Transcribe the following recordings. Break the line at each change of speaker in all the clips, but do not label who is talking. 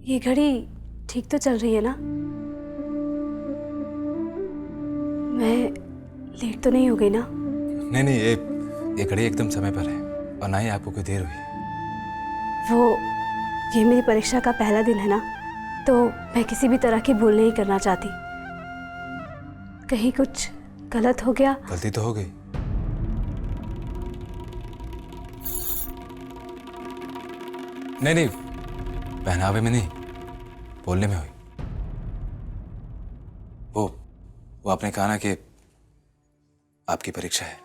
ये घड़ी ठीक तो चल रही है ना? मैं लेट तो नहीं हो गई ना?
नहीं नहीं, ये घड़ी एकदम समय पर है और ना ही आपको कोई देर हुई।
ये मेरी परीक्षा का पहला दिन है ना, तो मैं किसी भी तरह की भूल नहीं करना चाहती। कहीं कुछ गलत हो गया?
गलती तो हो गई। नहीं नहीं, पहनावे में नहीं, बोलने में हुई। वो आपने कहा ना कि आपकी परीक्षा है।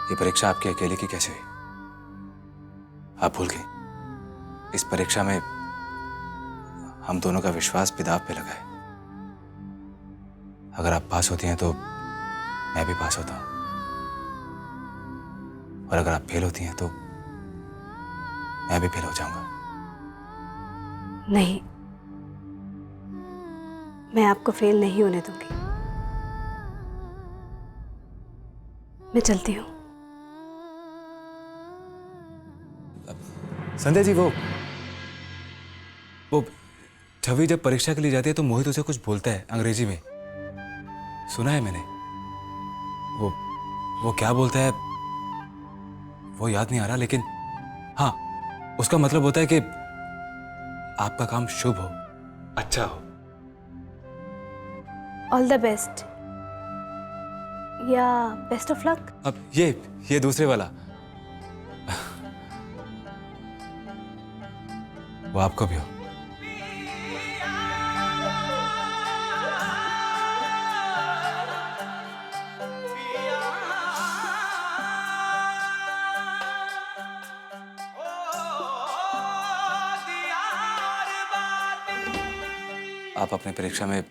ये परीक्षा आपकी अकेले की कैसे हुई? आप भूल गई। इस परीक्षा में हम दोनों का विश्वास भी दांव पे लगा है। अगर आप पास होती हैं तो मैं भी पास होता हूं, और अगर आप फेल होती हैं तो मैं भी फेल हो जाऊंगा।
नहीं, मैं आपको फेल नहीं होने दूंगी। मैं चलती हूँ।
संध्या जी, वो छवि जब परीक्षा के लिए जाती है तो मोहित उसे कुछ बोलता है अंग्रेजी में, सुना है मैंने। वो क्या बोलता है वो याद नहीं आ रहा, लेकिन हाँ, उसका मतलब होता है कि आपका काम शुभ हो, अच्छा हो।
ऑल द बेस्ट या बेस्ट ऑफ लक।
अब ये दूसरे वाला वो आपको भी हो। आप अपने परीक्षा में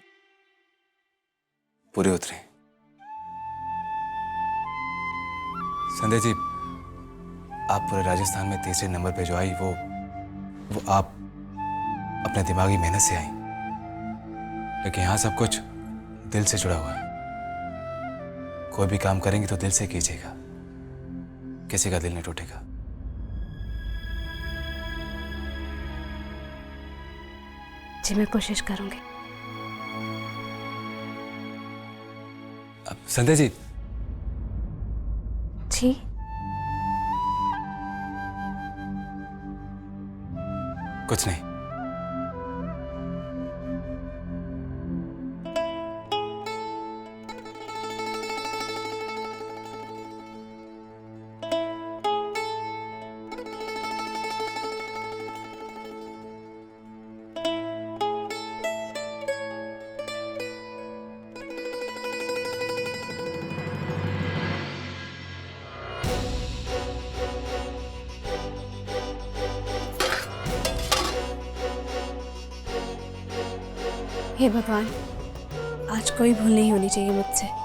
पूरे उतरे। संध्या जी, आप पूरे राजस्थान में तीसरे नंबर पे जो आई, वो आप अपने दिमागी मेहनत से आई। लेकिन यहां सब कुछ दिल से जुड़ा हुआ है। कोई भी काम करेंगे तो दिल से कीजिएगा, किसी का दिल नहीं टूटेगा।
जी, मैं कोशिश करूंगी।
अब संध्या जी।
जी,
कुछ नहीं।
हे भगवान, आज कोई भूल नहीं होनी चाहिए मुझसे।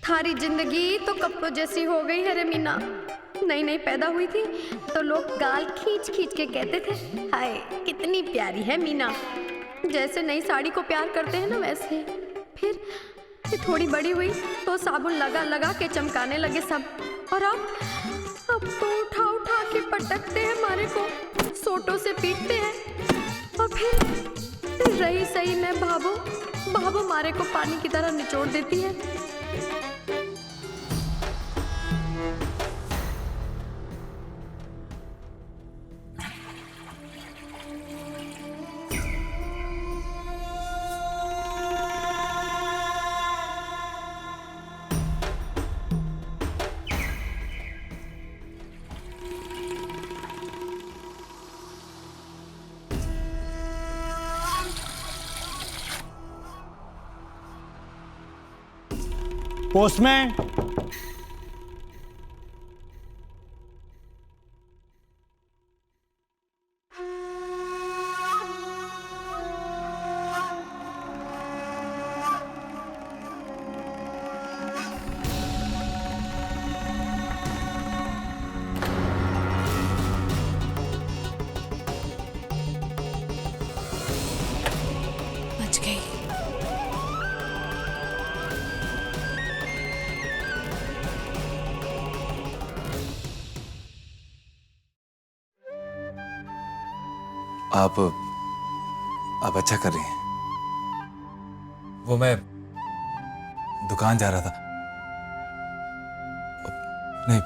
थारी जिंदगी तो कपड़ों जैसी हो गई है रे मीना। नई नई पैदा हुई थी तो लोग गाल खींच खींच के कहते थे, हाय कितनी प्यारी है मीना। जैसे नई साड़ी को प्यार करते हैं ना, वैसे। फिर थोड़ी बड़ी हुई तो साबुन लगा लगा के चमकाने लगे सब। और अब तो उठा उठा के पटकते हैं मारे को, सोटों से पीटते हैं। और फिर रही सही में भाभो मारे को पानी की तरह निचोड़ देती है।
पोस्टमैन।
बच गई।
आप अच्छा कर रही हैं। वो मैं दुकान जा रहा था, नहीं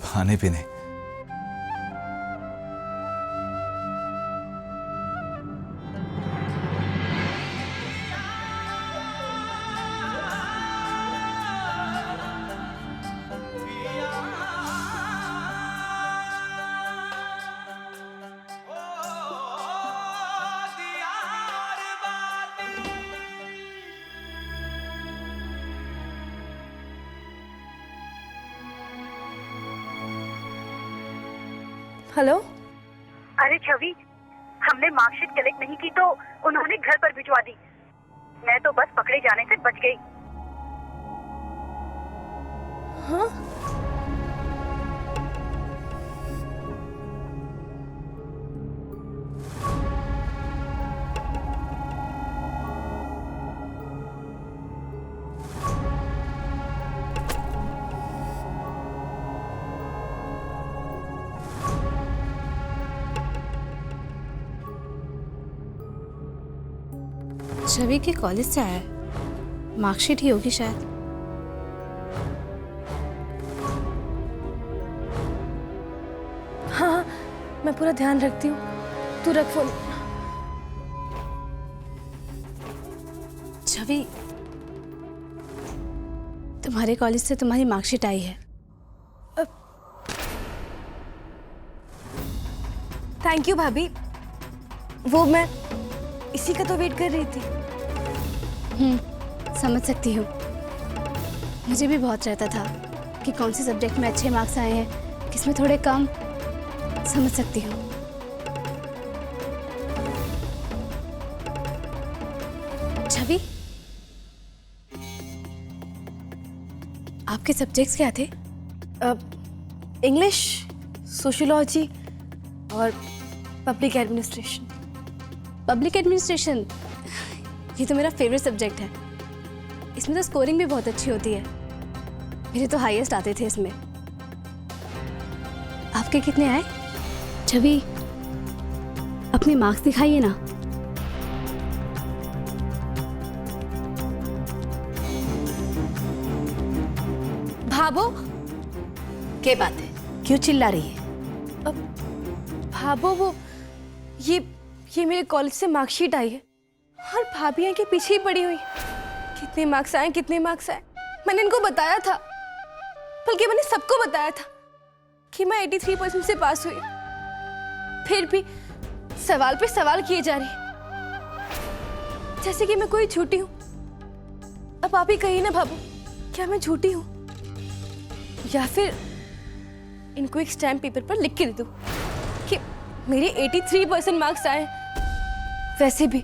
खाने पीने।
हेलो।
अरे छवि, हमने मार्कशीट कलेक्ट नहीं की तो उन्होंने घर पर भिजवा दी। मैं तो बस पकड़े जाने से बच गई।
हाँ? छवि के कॉलेज से आया है, मार्कशीट ही होगी शायद। हाँ, मैं पूरा ध्यान रखती हूँ, तू रख फोन। छवि, तुम्हारे कॉलेज से तुम्हारी मार्कशीट आई है। थैंक यू भाभी, वो मैं इसी का तो वेट कर रही थी। समझ सकती हूँ, मुझे भी बहुत रहता था कि कौन से सब्जेक्ट में अच्छे मार्क्स आए हैं, किसमें थोड़े कम। समझ सकती हूँ। छवि, आपके सब्जेक्ट्स क्या थे? इंग्लिश, सोशियोलॉजी और पब्लिक एडमिनिस्ट्रेशन। पब्लिक एडमिनिस्ट्रेशन, ये तो मेरा फेवरेट सब्जेक्ट है। इसमें तो स्कोरिंग भी बहुत अच्छी होती है, मेरे तो हाईएस्ट आते थे इसमें। आपके कितने आए? छवि, अपने मार्क्स दिखाइए ना। भाभो,
क्या बात है, क्यों चिल्ला रही है?
भाभो, वो ये मेरे कॉलेज से मार्कशीट आई है और भाभी यहाँ के पीछे ही पड़ी हुई। कितने मार्क्स आए, कितने मार्क्स आए, मैंने इनको बताया था, बल्कि मैंने सबको बताया था कि मैं 83% से पास हुई। फिर भी सवाल पे सवाल किए जा रही, जैसे कि मैं कोई झूठी हूँ। अब आप ही कहिए ना भाभो, क्या मैं झूठी हूँ? या फिर इनको एक स्टैम्प पेपर पर लिख के दे दूं कि मेरे 83% मार्क्स आए। वैसे भी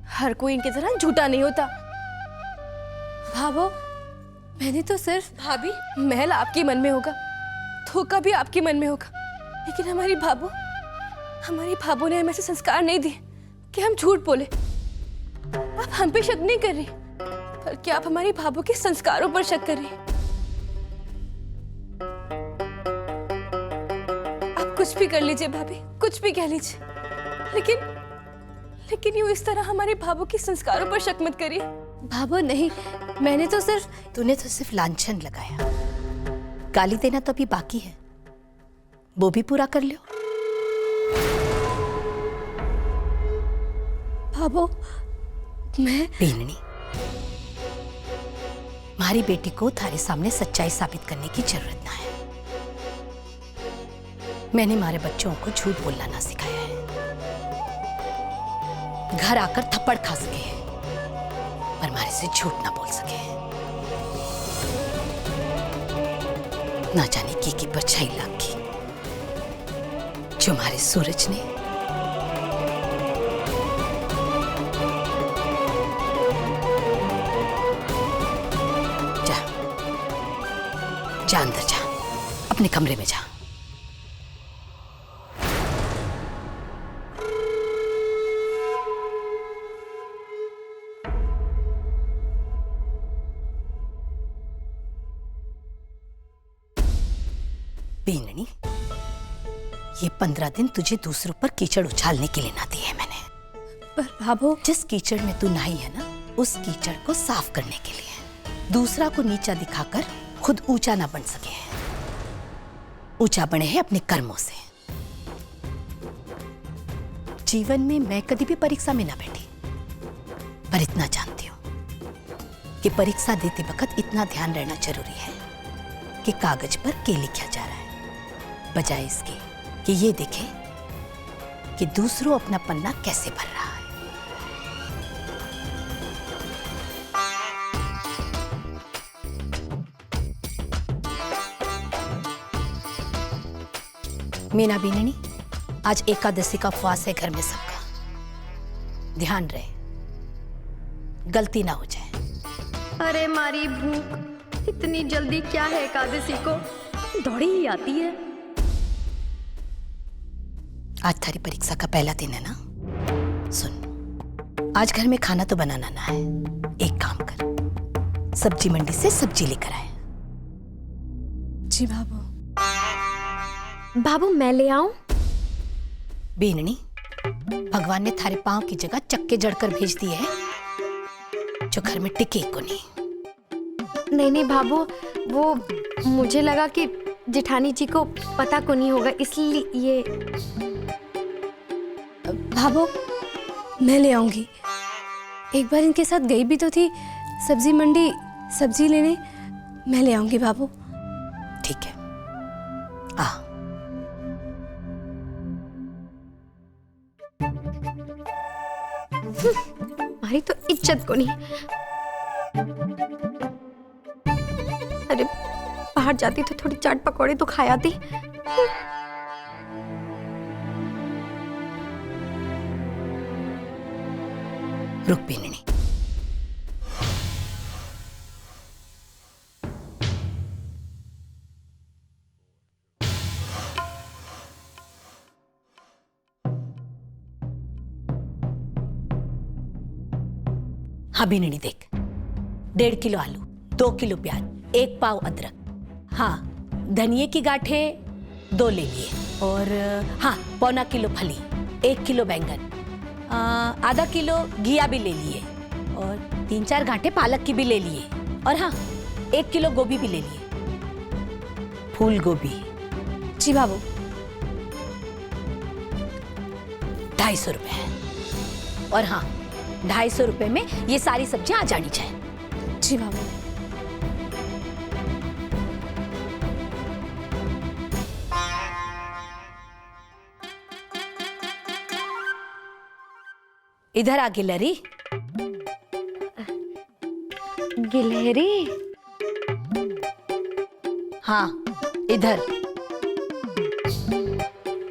हर कोई इनकी तरह झूठा नहीं होता। भाभो, मैंने तो सिर्फ भाभी महल आपके मन में होगा, धोखा भी आपके मन में होगा, लेकिन हमारी भाभो ने हमें ऐसे संस्कार नहीं दिए कि हम झूठ बोले। आप हम पे शक नहीं कर रही, बल्कि आप हमारी भाभो के संस्कारों पर शक कर रही हैं। आप कुछ भी कर लीजिए भाभी, कुछ भी कह लीजिए, लेकिन यूं इस तरह हमारी भाभो के संस्कारों पर शक मत करिए। भाभो नहीं, मैंने तो सिर्फ
लांछन लगाया। गाली देना तो अभी बाकी है, वो भी पूरा कर लो।
भाभो, मैं
पीननी, हमारी बेटी को थारे सामने सच्चाई साबित करने की जरूरत ना है। मैंने हमारे बच्चों को झूठ बोलना ना सिखाया है। घर आकर थप्पड़ खा सके पर हमारे से झूठ ना बोल सके। ना जाने की परछाई लाग की जो हमारे सूरज ने जा जा अंदर जा, अपने कमरे में जा। बीननी, ये 15 दिन तुझे दूसरों पर कीचड़ उछालने के लिए ना दिए मैंने।
पर भाभो,
जिस कीचड़ में तू नहाई है ना, उस कीचड़ को साफ करने के लिए। दूसरा को नीचा दिखाकर खुद ऊंचा ना बन सके हैं। ऊंचा बने हैं अपने कर्मों से। जीवन में मैं कभी भी परीक्षा में ना बैठी, पर इतना जानती हूं कि परीक्षा देते वक्त इतना ध्यान रहना जरूरी है कि कागज पर क्या लिखा जा रहा है, बजाय इसके कि ये देखे कि दूसरों अपना पन्ना कैसे भर रहा है। मीना बीननी, आज एकादशी का उपवास है घर में सबका। ध्यान रहे, गलती ना हो जाए।
अरे मारी भूख इतनी जल्दी क्या है, एकादशी को दौड़ी ही आती है।
आज थारी परीक्षा का पहला दिन है ना। सुन, आज घर में खाना तो बनाना ना है। एक काम कर, सब्जी मंडी से सब्जी लेकर आए।
जी भाभो।
बाबू मैं ले आऊं?
बीननी, भगवान ने थारे पांव की जगह चक्के जड़कर भेज दिए हैं जो घर में टिके को नहीं।
नहीं बाबू, वो मुझे लगा कि जेठानी जी को पता को नहीं होगा, इसलिए।
भाभो, मैं ले आऊंगी। एक बार इनके साथ गई भी तो थी सब्जी मंडी सब्जी लेने। मैं ले आऊंगी भाभो।
ठीक है, आ।
हमारी तो इज्जत को नहीं। अरे बाहर जाती तो थोड़ी चाट पकौड़े तो खा आती।
रुक बीननी, हाँ बीननी देख, 1.5 किलो आलू, 2 किलो प्याज, 1 पाव अदरक, हाँ धनिये की गांठें 2 ले लिए, और हाँ 1/4 किलो फली, 1 किलो बैंगन, आधा किलो घिया भी ले लिए, और 3-4 गांठे पालक की भी ले लिए, और हाँ 1 किलो गोभी भी ले लिए, फूल गोभी।
जी भाभो।
250 रुपए, और हाँ 250 रुपए में ये सारी सब्जियां आ जानी चाहिए।
जी भाभो।
इधर आ गिलहरी।
गिलहरी?
हाँ इधर।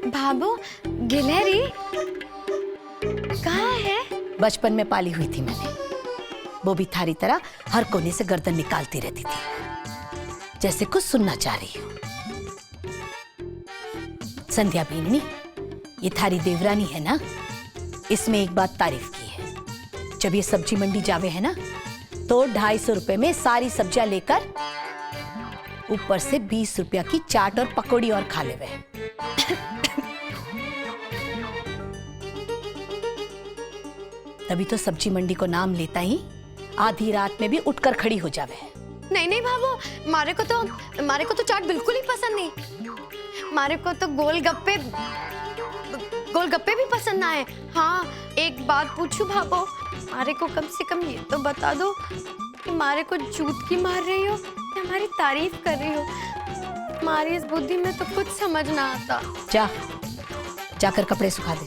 बाबू, गिलहरी कहाँ है?
बचपन में पाली हुई थी मैंने। वो भी थारी तरह हर कोने से गर्दन निकालती रहती थी, जैसे कुछ सुनना चाह रही हो। संध्या बीननी, ये थारी देवरानी है ना, इसमें एक बात तारीफ की है। जब ये सब्जी मंडी जावे है ना, तो 250 रुपए में सारी सब्जियां लेकर ऊपर से 20 रुपया की चाट और पकौड़ी और खा लेवे। तभी तो सब्जी मंडी को नाम लेता ही आधी रात में भी उठकर खड़ी हो जावे।
नहीं बाबू, मारे को तो चाट बिल्कुल ही पसंद नहीं। मारे को तो गोलगप्पे भी पसंद ना है। हाँ एक बात पूछूं भाभो, मारे को कम से कम ये तो बता दो कि मारे को जूत की मार रही हो या हमारी तारीफ कर रही हो। हमारी इस बुद्धि में तो कुछ समझ ना आता।
जाकर कपड़े सुखा दे।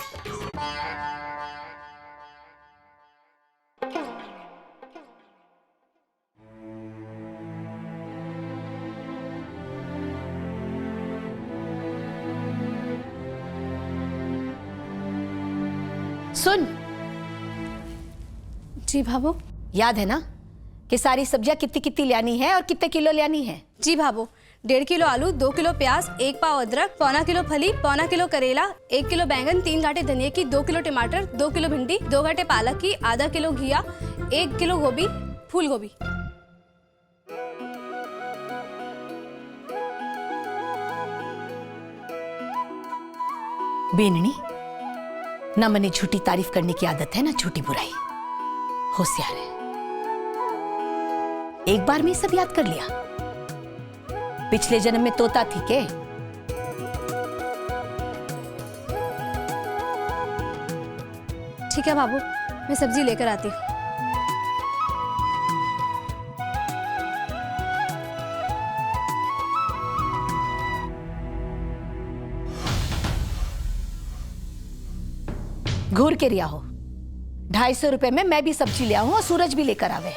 सुन,
जी भाभो।
याद है ना कि सारी सब्जियां कितनी कितनी लेनी है और कितने किलो लेनी है?
जी भाभो, 1.5 किलो आलू, 2 किलो प्याज, 1 पाव अदरक, 1.25 किलो फली, 1.25 किलो करेला, 1 किलो बैंगन, 3 गांठे धनिया की, 2 किलो टमाटर, 2 किलो भिंडी, 2 गांठे पालक की, आधा किलो घिया, 1 किलो गोभी, फूल गोभी।
बेननी, ना मने झूठी तारीफ करने की आदत है ना झूठी बुराई। होशियार है, एक बार में ही सब याद कर लिया। पिछले जन्म में तोता थी के?
ठीक है बाबू, मैं सब्जी लेकर आती हूँ।
घूर के रिया हो। 250 रुपए में मैं भी सब्जी ले आऊं और सूरज भी लेकर आवे।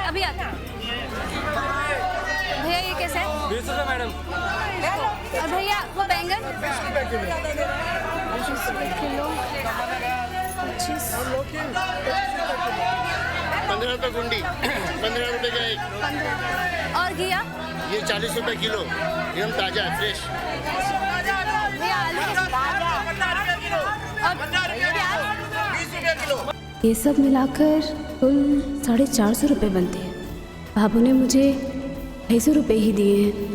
अभी आती हूँ। भैया ये कैसे है?
20 रुपए मैडम।
और भैया वो बैंगन 20 रुपए किलो। 25।
15 रुपए कुंडी, 15 रुपए का एक।
15। और घिया?
ये 40 रुपए किलो, एकदम ताजा फ्रेश।
भैया आलू और प्याज?
20 रुपए किलो।
ये सब मिलाकर कुल 450 रुपये बनते हैं। बाबू ने मुझे 250 रुपये ही दिए हैं।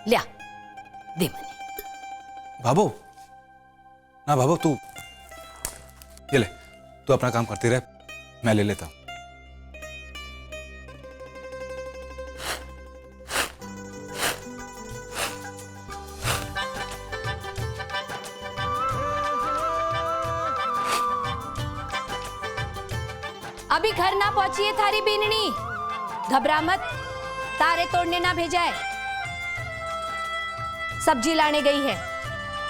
लिया दे मनी।
बाबू, ना बाबू तू ये ले, तू अपना काम करती रहे, मैं ले लेता हूँ।
अभी घर ना पहुंची है थारी बीननी, घबरा मत, तारे तोड़ने ना भेजा है। सब्जी लाने गई है,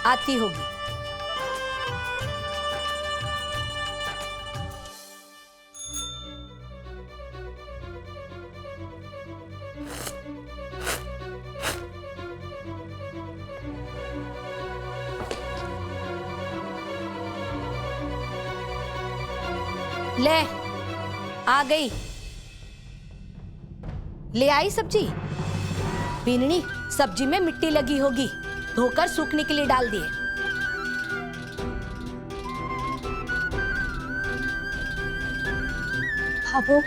आती होगी। ले आ गई, ले आई सब्जी। बीननी, सब्जी में मिट्टी लगी होगी, धोकर सूखने के लिए डाल दिए।
बाबू,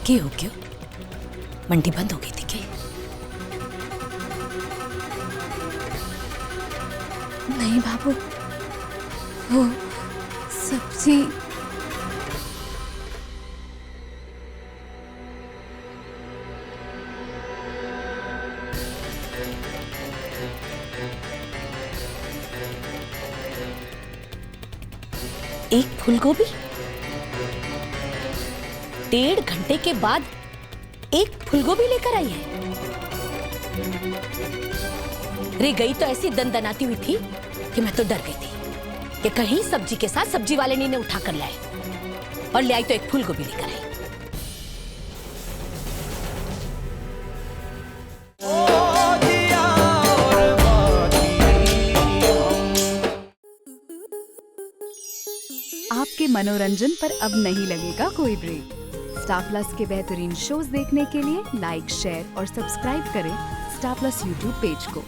क्यों मंडी बंद हो गई थी क्या?
नहीं बाबू, वो सब्जी
एक फूलगोभी 1.5 घंटे के बाद एक फूलगोभी लेकर आई है। रे गई तो ऐसी दनदनाती हुई थी कि मैं तो डर गई थी कि कहीं सब्जी के साथ सब्जी वाले ने उठा कर लाए, और ले आई तो एक फूलगोभी लेकर आई।
आपके मनोरंजन पर अब नहीं लगेगा कोई ब्रेक। स्टार प्लस के बेहतरीन शोज देखने के लिए लाइक, शेयर और सब्सक्राइब करें स्टार प्लस यूट्यूब पेज को।